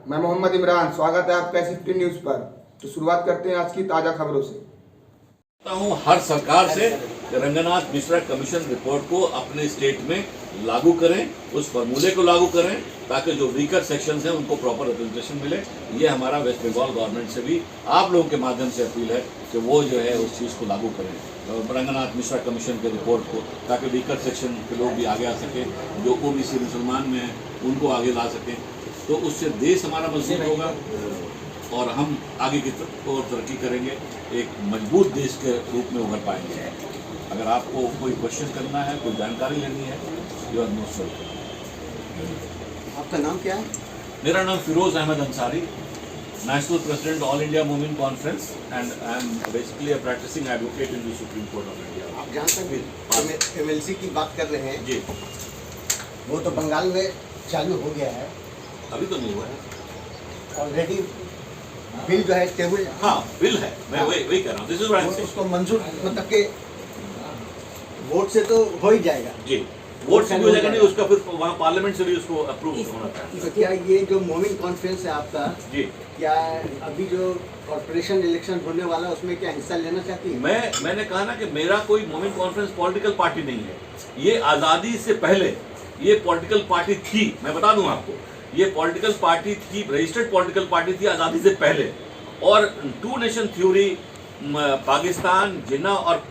मैं मोहम्मद इमरान, स्वागत है आपका S15 न्यूज पर। तो शुरुआत करते हैं आज की ताजा खबरों से। हर सरकार से रंगनाथ मिश्रा कमीशन रिपोर्ट को अपने स्टेट में लागू करें, उस फॉर्मूले को लागू करें ताकि जो वीकर सेक्शंस हैं उनको प्रॉपर रिप्रेजेंटेशन मिले। ये हमारा वेस्ट बंगाल गवर्नमेंट से भी आप लोगों के माध्यम से अपील है कि वो जो है उस चीज़ को लागू करें, रंगनाथ मिश्रा कमीशन के रिपोर्ट को, ताकि वीकर सेक्शन के लोग भी आगे आ सकें, जो OBC मुसलमान में हैं उनको आगे ला सकें। तो उससे देश हमारा मजबूत होगा और हम आगे की तरफ और तरक्की करेंगे, एक मजबूत देश के रूप में उभर पाएंगे। अगर आपको कोई क्वेश्चन करना है, कोई जानकारी लेनी है, यू आर मोस्ट वेलकम। आपका नाम क्या है? मेरा नाम Firoz Ahmad Ansari, national president all India movement conference, and I am basically a practicing advocate in the supreme court of India. आप जहाँ तक MLC की बात कर रहे हैं जी, वो तो बंगाल में चालू हो गया है, अभी तो नहीं हुआ है। ऑलरेडी बिल जो है टेबल, हाँ बिल है, मैं वही कह रहा हूँ। This is what I am saying. उसको मंजूर मतलब के वोट से तो हो ही जाएगा। जी, वोट से भी हो जाएगा, नहीं उसका फिर वहाँ पार्लियामेंट से भी उसको अप्रूव होना चाहिए। तो क्या ये जो मूविंग कॉन्फ्रेंस है आपका, जी, क्या अभी जो कॉर्पोरेशन इलेक्शन होने वाला है उसमें क्या हिस्सा लेना चाहती है? मैंने कहा ना कि मेरा कोई मूवमेंट कॉन्फ्रेंस पॉलिटिकल पार्टी नहीं है। ये आज़ादी से पहले ये पॉलिटिकल पार्टी थी। मैं बता दूं आपको, ये पॉलिटिकल पार्टी थी, रजिस्टर्ड पॉलिटिकल पार्टी थी आज़ादी से पहले। और टू नेशन थ्योरी, पाकिस्तान, जिन्ना और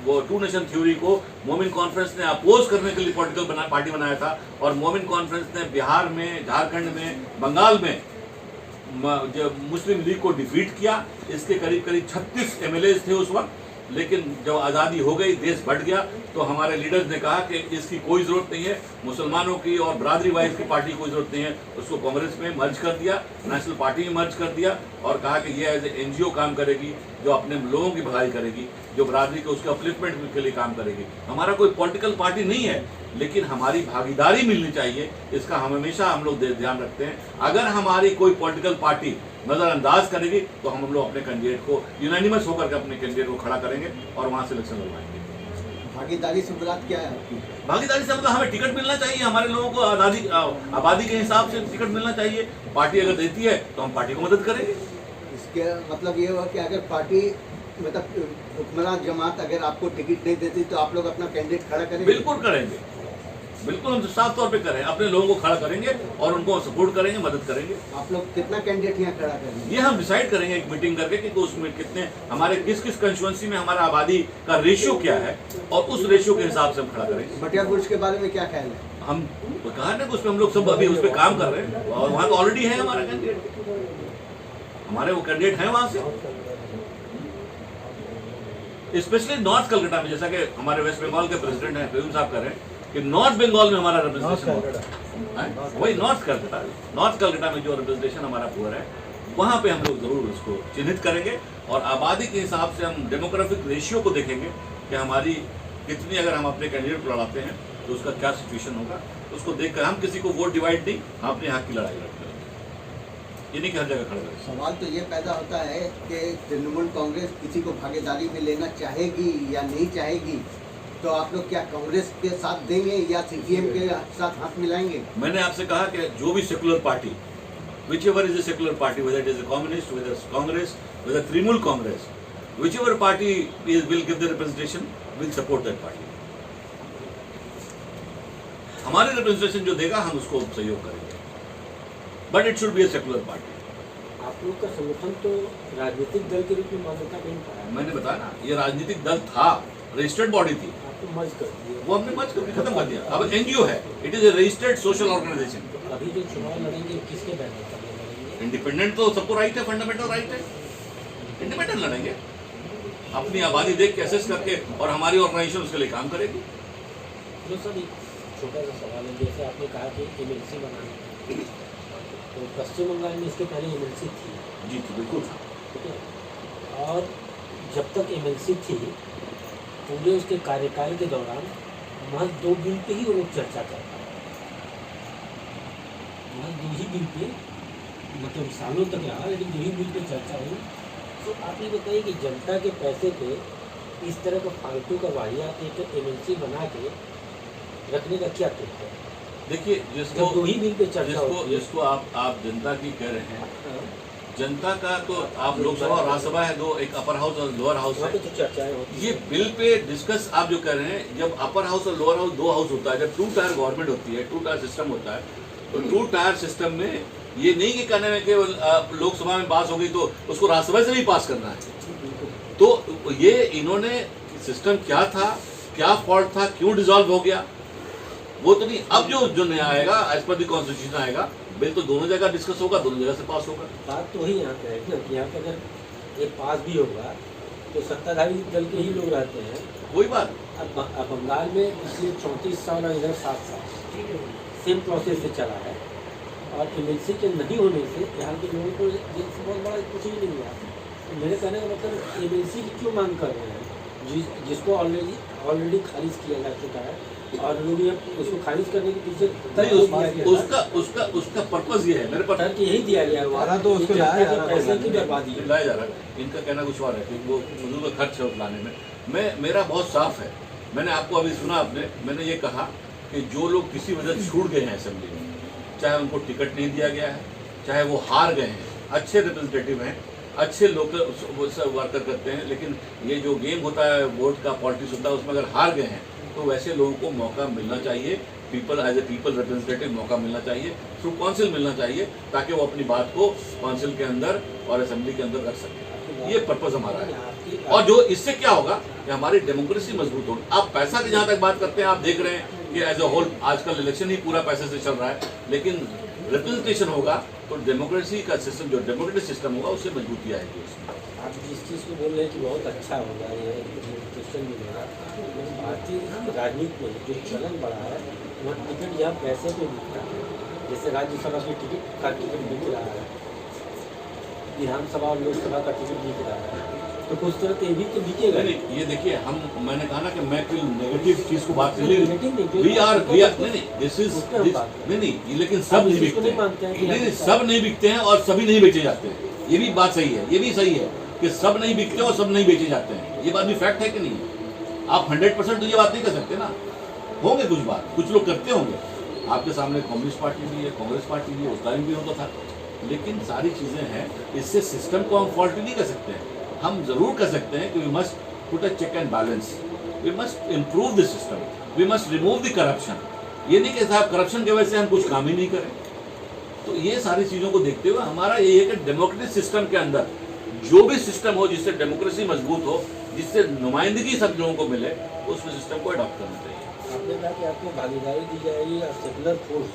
वो टू नेशन थ्योरी को मोमिन कॉन्फ्रेंस ने अपोज करने के लिए पॉलिटिकल पार्टी बनाया था। और मोमिन कॉन्फ्रेंस ने बिहार में, झारखंड में, बंगाल में जब मुस्लिम लीग को डिफीट किया। इसके करीब करीब 36 MLAs थे उस वक्त। लेकिन जब आज़ादी हो गई, देश बढ़ गया, तो हमारे लीडर्स ने कहा कि इसकी कोई ज़रूरत नहीं है, मुसलमानों की और बरादरी वाइज की पार्टी की कोई ज़रूरत नहीं है। उसको कांग्रेस में मर्ज कर दिया, नेशनल पार्टी में मर्ज कर दिया और कहा कि ये एज ए NGO काम करेगी, जो अपने लोगों की भलाई करेगी, जो बरादरी के उसके अपलिफ्टमेंट के लिए काम करेगी। हमारा कोई पॉलिटिकल पार्टी नहीं है, लेकिन हमारी भागीदारी मिलनी चाहिए, इसका हम हमेशा हम लोग ध्यान रखते हैं। अगर हमारी कोई पॉलिटिकल पार्टी नज़रअंदाज करेगी तो हम लोग अपने कैंडिडेट को यूनानिमस होकर के अपने कैंडिडेट को खड़ा करेंगे और वहाँ से इलेक्शन लड़वाएंगे। भागीदारी से मुराद क्या है? भागीदारी से मतलब हमें टिकट मिलना चाहिए, हमारे लोगों को आबादी के हिसाब से टिकट मिलना चाहिए। पार्टी अगर देती है तो हम पार्टी को मदद करेंगे। इसके मतलब ये हुआ कि अगर पार्टी मतलब हुक्मरान जमात अगर आपको टिकट नहीं देती तो आप लोग अपना कैंडिडेट खड़ा करेंगे? बिल्कुल करेंगे, बिल्कुल हम साफ तौर पे करें, अपने लोगों को खड़ा करेंगे और उनको सपोर्ट करेंगे, मदद करेंगे। आप लोग कितना कैंडिडेट यहाँ खड़ा करेंगे? ये हम डिसाइड करेंगे एक मीटिंग करके कि उसमें कितने हमारे किस कंस्टिट्यूएंसी में हमारा आबादी का रेशियो क्या है और उस रेशियो के हिसाब से हम खड़ा करेंगे। भटिया बुर्ज के बारे में क्या ख्याल है? हम कहा ना कि उसमें हम लोग सब अभी उस पर काम कर रहे हैं और वहाँ तो ऑलरेडी है हमारा कैंडिडेट, हमारे वो कैंडिडेट हैं वहाँ से। स्पेशली नॉर्थ कलकत्ता में, जैसा कि हमारे वेस्ट बंगाल के प्रेसिडेंट हैं प्रवीण साहब कह रहे हैं कि नॉर्थ बंगाल में हमारा रिप्रेजेंटेशन है, वही नॉर्थ कलकत्ता में जो रिप्रेजेंटेशन हमारा पूरा है, वहाँ पे हम लोग जरूर उसको चिन्हित करेंगे और आबादी के हिसाब से हम डेमोग्राफिक रेशियो को देखेंगे कि हमारी कितनी, अगर हम अपने कैंडिडेट को लड़ाते हैं तो उसका क्या सिचुएशन होगा, उसको देखकर हम किसी को वोट डिवाइड नहीं, हम अपने हक की लड़ाई लड़ते हैं, ये नहीं कि हर जगह खड़े रहें। सवाल तो ये पैदा होता है कि तृणमूल कांग्रेस किसी को भागीदारी में लेना चाहेगी या नहीं चाहेगी, तो आप लोग क्या कांग्रेस के साथ देंगे या CPM के साथ हाथ मिलाएंगे? मैंने आपसे कहा कि जो भी secular party, whichever is a secular party, whether it is a communist, whether it's Congress, whether Trinamool Congress, whichever party will give the representation, will support that party. हमारे रिप्रेजेंटेशन जो देगा हम उसको सहयोग करेंगे, but it should be a secular party. आप लोग का संगठन तो राजनीतिक दल के रूप में मान्यता नहीं पाया। मैंने बताया ना, ये राजनीतिक दल था, रजिस्टर्ड बॉडी थी, आपको मर्ज कर दिया, वो हमने मर्ज करके खत्म कर दिया। अब NGO है, it is a registered social organisation. अभी जो चुनाव लड़ेंगे किसके बैनर पर लड़ेंगे? इंडिपेंडेंट तो सबको राइट है, फंडामेंटल राइट है, इंडिपेंडेंट लड़ेंगे, अपनी आबादी देख के असेस करके, और हमारी ऑर्गेनाइजेशन उसके लिए काम करेगी। जो सर एक छोटा सा सवाल है, जैसे आपने कहा कि MLC बनाना, तो पश्चिम बंगाल में इसके पहले MLC थी। जी थी, बिल्कुल था। ठीक है, और जब तक MLC थी पूरे उसके कार्यकाल के दौरान महज 2 बिल पे ही वो लोग चर्चा कर पाए, महज 2 ही बिल पे, मतलब सालों तक रहा लेकिन 2 ही बिल पे चर्चा हुई। तो आप ये बताइए कि जनता के पैसे पे इस तरह का फालतू का वाहियात एक MLC बना के रखने का क्या तुक है? देखिए जिसको जब दो ही बिल पे चर्चा होती है। जिसको आप जनता की कह रहे हैं, जनता का तो आप लोकसभा और राज्यसभा है, दो एक अपर हाउस और लोअर हाउस वहाँ है। पे तो चर्चाएं होती ये बिल पे डिस्कस आप जो कर रहे हैं, जब अपर हाउस और लोअर हाउस दो हाउस होता है, जब 2 टायर गवर्नमेंट होती है, 2 टायर सिस्टम होता है, तो 2 टायर सिस्टम में ये नहीं कि कहने में केवल लोकसभा में पास हो गई तो उसको राज्यसभा से भी पास करना है। तो ये इन्होंने सिस्टम क्या था, क्या फॉल्ट था, क्यों डिसॉल्व हो गया, वो तो नहीं। अब जो नया आएगा एज पर द कॉन्स्टिट्यूशन आएगा, बिल तो दोनों जगह डिस्कस होगा, दोनों जगह से पास होगा। बात तो वही यहाँ पे है ना कि यहाँ पे अगर ये पास भी होगा तो सत्ताधारी दल के ही लोग रहते हैं। वही बात। अब बंगाल में पिछले 34 साल और इधर 7 साल सेम प्रोसेस से चला है, और एमएलसी के नहीं होने से यहाँ के लोगों को इससे बहुत बड़ा कुछ ही नहीं हुआ। तो मेरे कहने का मतलब एमएलसी की क्यों मांग कर रहे हैं, जिसको ऑलरेडी खारिज किया जा चुका है, और लोग ये उसको खारिज करने के पीछे उसका पर्पस ये है, मेरे पर तर्क यही दिया गया हुआ तो उसको लाया जा रहा है, पैसे की बर्बादी है। लाया जा रहा है। इनका कहना कुछ और है कि वो फजूल का खर्च है लाने में। मेरा बहुत साफ है, मैंने आपको अभी सुना, मैंने ये कहा कि जो लोग किसी वजह से छूट गए हैं असेंबली में, चाहे उनको टिकट नहीं दिया गया है, चाहे वो हार गए हैं, अच्छे रिप्रेजेंटेटिव हैं, अच्छे लोकल वर्कर करते हैं, लेकिन ये जो गेम होता है वोट का, पॉलिटिक्स होता है, उसमें अगर हार गए हैं तो वैसे लोगों को मौका मिलना चाहिए, people as a people representative मौका मिलना चाहिए, थ्रू काउंसिल मिलना चाहिए, ताकि वो अपनी बात को काउंसिल के अंदर और असेंबली के अंदर रख सकें। ये पर्पस हमारा है। और जो इससे क्या होगा कि हमारी डेमोक्रेसी मजबूत होगी। आप पैसा की जहाँ तक बात करते हैं, आप देख रहे हैं कि एज ए होल आजकल इलेक्शन ही पूरा पैसे से चल रहा है, लेकिन रिप्रेजेंटेशन होगा तो डेमोक्रेसी का सिस्टम, जो डेमोक्रेटिक सिस्टम होगा, उससे मजबूती आएगी उसमें। आप जिस चीज़ को बोल रहे हैं कि बहुत अच्छा होगा ये क्वेश्चन भी होगा, लेकिन भारतीय राजनीति में जो चलन बढ़ा है वह टिकट जहाँ पैसे पे बिक रहा है, जैसे राज्यसभा की टिकट का टिकट बिक रहा है, विधानसभा और लोकसभा का टिकट बिक रहा है, तो कुछ तरह के भी तो बिकेगा। नहीं, ये देखिए, मैंने कहा ना कि मैं कोई नेगेटिव चीज को बात नहीं, दिस इज नहीं, लेकिन सब नहीं बिकते हैं, नहीं, सब नहीं बिकते हैं और सभी नहीं बेचे जाते हैं। ये भी बात सही है, ये भी सही है कि सब नहीं बिकते और सब नहीं बेचे जाते हैं। ये बात भी फैक्ट है कि नहीं है? आप 100% तो ये बात नहीं कर सकते ना, होंगे कुछ बात, कुछ लोग करते होंगे। आपके सामने कम्युनिस्ट पार्टी भी है, कांग्रेस पार्टी भी है, उस टाइम भी होता था, लेकिन सारी चीजें हैं, इससे सिस्टम को हम फॉल्ट नहीं कर सकते हैं। हम जरूर कर सकते हैं कि we must put a check and balance, we must improve the system, we must remove the corruption. ये नहीं कि साहब करप्शन की वजह से हम कुछ काम ही नहीं करें। तो ये सारी चीजों को देखते हुए हमारा ये है कि डेमोक्रेटिक सिस्टम के अंदर जो भी सिस्टम हो, जिससे डेमोक्रेसी मजबूत हो, जिससे नुमाइंदगी सब लोगों को मिले, उस सिस्टम को अडॉप्ट करना चाहिए। आपने कहा कि आपको भागीदारी दी जाएगी और सेकुलर फोर्स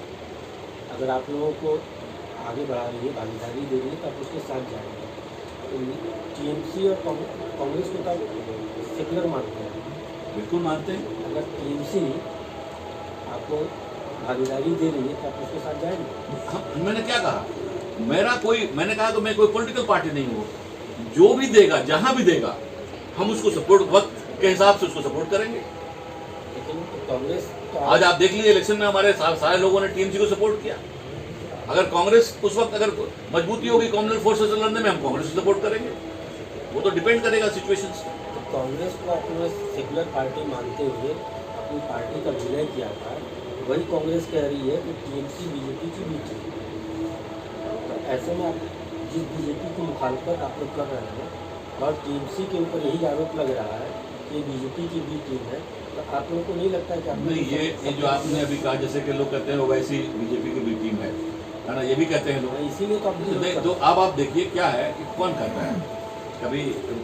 अगर आप लोगों को आगे बढ़ा रही है, भागीदारी दे रही है, तो आप उसके साथ जाएंगे। तो टीएमसी और कांग्रेस को तो सेकुलर मानते हैं, बिल्कुल मानते हैं। अगर टीएमसी आपको भागीदारी दे रही है तो आप उसके साथ जाएंगे। मैंने क्या कहा, मैंने कहा कि मैं कोई पॉलिटिकल पार्टी नहीं हूँ, जो भी देगा, जहां भी देगा, हम उसको सपोर्ट, वक्त के हिसाब से उसको सपोर्ट करेंगे। लेकिन कांग्रेस तो आज आप देख लीजिए, इलेक्शन में हमारे सारे लोगों ने टीएमसी को सपोर्ट किया। अगर कांग्रेस उस वक्त अगर मजबूती होगी कॉमनवेल्थ फोर्सेस से लड़ने में, हम कांग्रेस को सपोर्ट करेंगे। वो तो डिपेंड करेगा सिचुएशन से। तो कांग्रेस को अपना सेकुलर पार्टी मानते हुए अपनी पार्टी का विलय किया था, वही कांग्रेस कह रही है कि टीएमसी बीजेपी की बी टीम। तो ऐसे में आप जिस बीजेपी की मुखालफत आप लोग कर रहे हैं और टीएमसी के ऊपर यही आरोप लग रहा है कि बीजेपी की बी टीम है, तो आप लोगों को नहीं लगता है कि आप नहीं, ये जो आपने अभी कहा, जैसे कि लोग कहते हैं वो वैसी बीजेपी की भी टीम है ना, ये भी कहते हैं लोग। इसीलिए तो आप तो अब आप देखिए क्या है कि कौन करता है।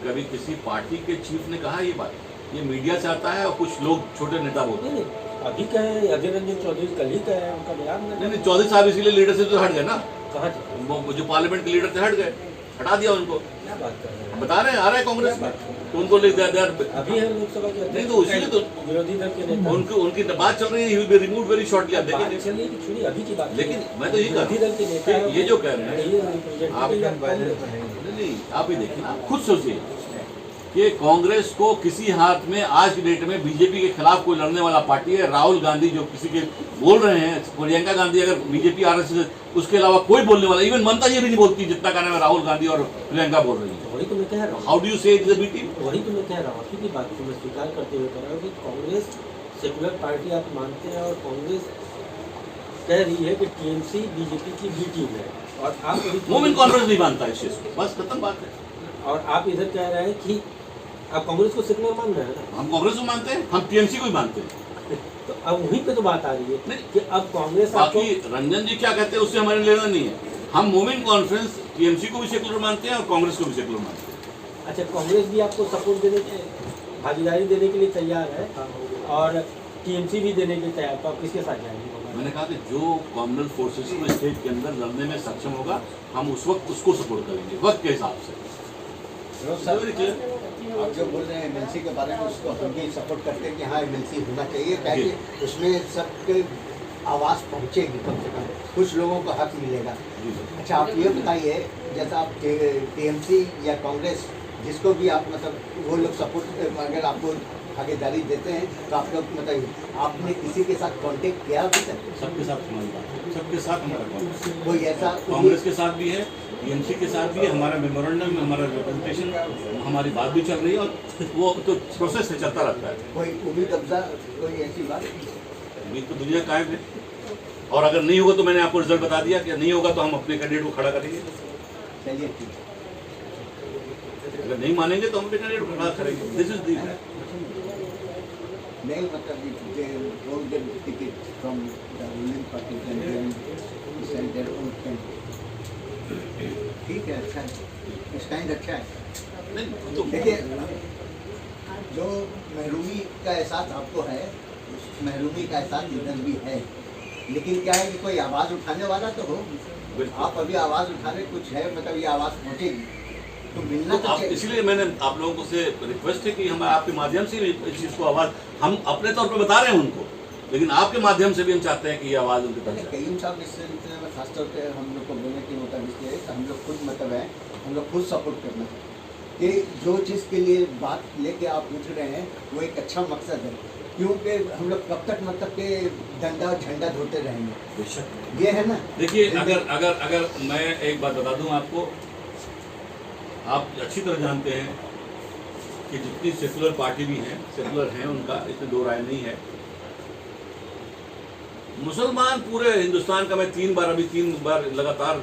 कभी किसी पार्टी के चीफ ने कहा ये बात, ये मीडिया से आता है और कुछ लोग छोटे नेता बोलते हैं। अभी कहे अधीर रंजन चौधरी कल ही कहे, उनका बयान नहीं, चौधरी साहब इसीलिए लीडर से तो हट गए ना, कहाँ वो जो पार्लियामेंट के लीडर थे हट गए, हटा दिया उनको। क्या बात कर रहे हैं? बता रहे हैं, आ रहा है कांग्रेस में, तो उनको लिख दिया। अभी है लोकसभा के नहीं, तो इसीलिए तो विरोधी दल के नेता उनकी बात चल रही है, he will be removed very shortly। आप देखिए, चलिए कि छोड़िए अभी की बात, लेकिन मैं तो ये कह विरोधी दल के नेता रहा हूँ, ये जो कह रहे हैं आप, हैं नहीं, आप ही देखिए ना, आप खुद सोचिए कि कांग्रेस को किसी हाथ में आज की डेट में बीजेपी के खिलाफ कोई लड़ने वाला पार्टी है। राहुल गांधी जो किसी के बोल रहे हैं, प्रियंका गांधी अगर बीजेपी आरएसएस, उसके अलावा कोई बोलने वाला, इवन ममता जी भी नहीं बोलती जितना का नाम है राहुल गांधी और प्रियंका बोल रही है। वही तो मैं कह रहा हूँ, how do you say it is a B team? वही तो मैं कह रहा हूँ, आपकी बात को मैं स्वीकार करते हुए कह रहा हूँ कि कांग्रेस सेकुलर पार्टी आप मानते हैं और कांग्रेस कह रही है कि टीएमसी बीजेपी की बी टीम है, और आप मोमेंट कॉन्फ्रेंस नहीं मानता इस चीज को, बस खत्म बात है। और आप इधर कह रहे हैं कि आप कांग्रेस को सेकुलर मान रहे हैं ना। हम कांग्रेस को मानते हैं, हम टीएमसी को भी मानते हैं। तो अब वहीं पे तो बात आ रही है कि अब कांग्रेस आपको, बाकी रंजन जी क्या कहते हैं उससे हमारे लेना नहीं है। हम मोमेंट कॉन्फ्रेंस टीएमसी को भी सेकुलर मानते हैं और कांग्रेस को भी सेकुलर मानते हैं। अच्छा, कांग्रेस भी आपको सपोर्ट देने के, भागीदारी देने के लिए तैयार है और टीएमसी भी देने के लिए तैयार, तो आप किसके साथ जाएंगे? मैंने कहा कि जो कॉमनल फोर्सेस को स्टेट के अंदर लड़ने में सक्षम होगा, हम उस वक्त उसको सपोर्ट करेंगे वक्त के हिसाब से। आप जो बोल रहे हैं एमएलसी के बारे में, उसको हम भी सपोर्ट करते हैं कि हाँ एमएलसी होना चाहिए, ताकि उसमें सबके आवाज़ पहुँचेगी, कम से कम कुछ लोगों को हक मिलेगा। अच्छा, आप ये बताइए, जैसा आप टीएमसी या कांग्रेस जिसको भी आप मतलब वो लोग सपोर्ट, अगर आपको भागीदारी देते हैं तो आप लोग मतलब आपने किसी के साथ कांटेक्ट किया अभी तक? सबके साथ हमारा कांटेक्ट, कोई ऐसा कांग्रेस के साथ भी है, टीएमसी के साथ भी है, हमारा मेमोरेंडम, हमारा रिप्रेजेंटेशन, हमारी बात भी चल रही है और वो तो प्रोसेस से चलता रहता है। कोई उम्मीद अफजा कोई ऐसी बात? उम्मीद तो दुनिया कायम है, और अगर नहीं होगा तो मैंने आपको रिजल्ट बता दिया कि नहीं होगा तो हम अपने कैंडिडेट को खड़ा करेंगे। चलिए ठीक है, अगर नहीं मानेंगे तो हम अपने कैंडिडेट को खड़ा करेंगे। दिस इज दी नहीं मतलब they won't get ticket from the ruling party and then send their own candidate. ठीक है, अच्छा है, स्टैंड अच्छा है। नहीं तो देखिए, जो महरूमी का एहसास आपको है, उस महरूमी का एहसास इधर भी है, लेकिन क्या है कि कोई आवाज़ उठाने वाला तो हो। आप अभी आवाज़ उठा रहे, कुछ है मतलब ये आवाज़ पहुँचेगी तो मिलना तो आप, चाहिए। इसलिए मैंने आप लोगों को से रिक्वेस्ट है कि हम आपके माध्यम से इस चीज़ को आवाज़, हम अपने तौर पर बता रहे हैं उनको, लेकिन आपके माध्यम से भी हम चाहते हैं कि ये आवाज़ उनके तक जाए। कईम साहब इस सिलसिले में खासतौर पर हम लोग को बोलने की मुताबिक है कि हम लोग खुद मतलब है, हम लोग खुद सपोर्ट करना है कि जो चीज़ के लिए बात लेके आप पूछ रहे हैं वो एक अच्छा मकसद है, क्योंकि हम लोग कब तक मतलब के डंडा और झंडा धोते रहेंगे, बेशक ये है ना। देखिए, अगर मैं एक बात बता दूं आपको, आप अच्छी तरह जानते हैं कि जितनी सेकुलर पार्टी भी हैं, सेकुलर हैं, उनका इसमें दो राय नहीं है। मुसलमान पूरे हिंदुस्तान का, मैं 3 बार लगातार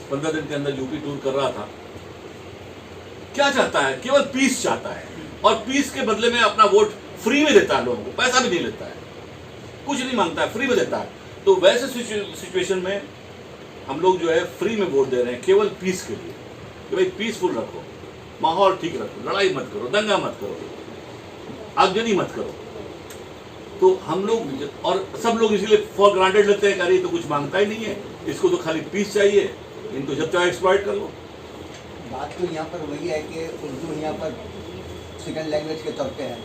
15 दिन के अंदर यूपी टूर कर रहा था। क्या चाहता है? केवल पीस चाहता है, और पीस के बदले में अपना वोट फ्री में देता है लोगों को, पैसा भी नहीं लेता है, कुछ नहीं मांगता है, फ्री में देता है। तो वैसे सिचुएशन में हम लोग जो है फ्री में वोट दे रहे हैं केवल पीस के लिए कि भाई पीसफुल रखो, माहौल ठीक रखो, लड़ाई मत करो, दंगा मत करो, आगजनी मत करो। तो हम लोग और सब लोग इसीलिए फॉर ग्रांटेड लेते हैं कि अरे तो कुछ मांगता ही नहीं है, इसको तो खाली पीस चाहिए, इनको जब चाहे एक्सप्लॉइट कर लो। बात तो यहाँ पर वही है कि उर्दू यहाँ पर सेकंड लैंग्वेज के तौर पे है,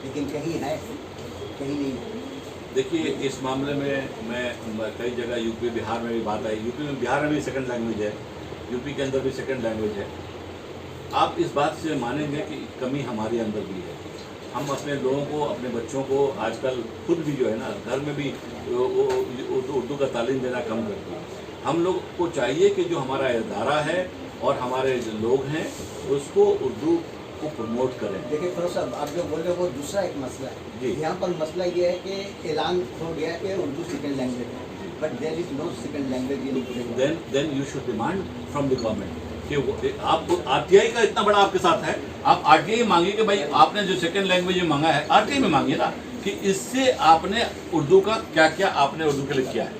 लेकिन कहीं है कहीं नहीं है। देखिए, इस मामले में मैं कई जगह यूपी बिहार में भी बात आई, यूपी में बिहार में भी सेकंड लैंग्वेज है, यूपी के अंदर भी सेकंड लैंग्वेज है। आप इस बात से मानेंगे कि कमी हमारे अंदर भी है। हम अपने लोगों को, अपने बच्चों को आजकल खुद भी जो है ना, घर में भी उर्दू का तालीम देना कम कर दिया। हम लोग को चाहिए कि जो हमारा इदारा है और हमारे जो लोग हैं उसको उर्दू को प्रमोट करें। देखिए फरोज साहब, आप जो बोल रहे हो वो दूसरा एक मसला है। यहाँ पर मसला ये है कि ऐलान हो गया कि उर्दू सेकंड लैंग्वेज है, but there is no second language in. Then you should demand from the government कि आपको आरटीआई का इतना बड़ा आपके साथ है, आप आरटीआई मांगिए कि भाई आपने जो सेकंड लैंग्वेज में मांगा है आरटीआई में मांगिए ना, कि इससे आपने उर्दू का क्या क्या आपने उर्दू के लिए किया है।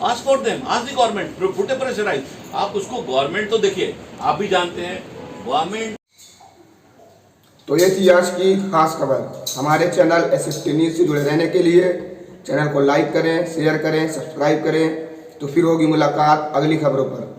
Ask for them, ask the government, put a pressurise. आप उसको गवर्नमेंट तो देखिए, आप भी जानते हैं गवर्नमेंट। तो ये थी आज की खास खबर। हमारे चैनल SFT न्यूज़ से जुड़े रहने के लिए चैनल को लाइक करें, शेयर करें, सब्सक्राइब करें। तो फिर होगी मुलाकात अगली खबरों पर।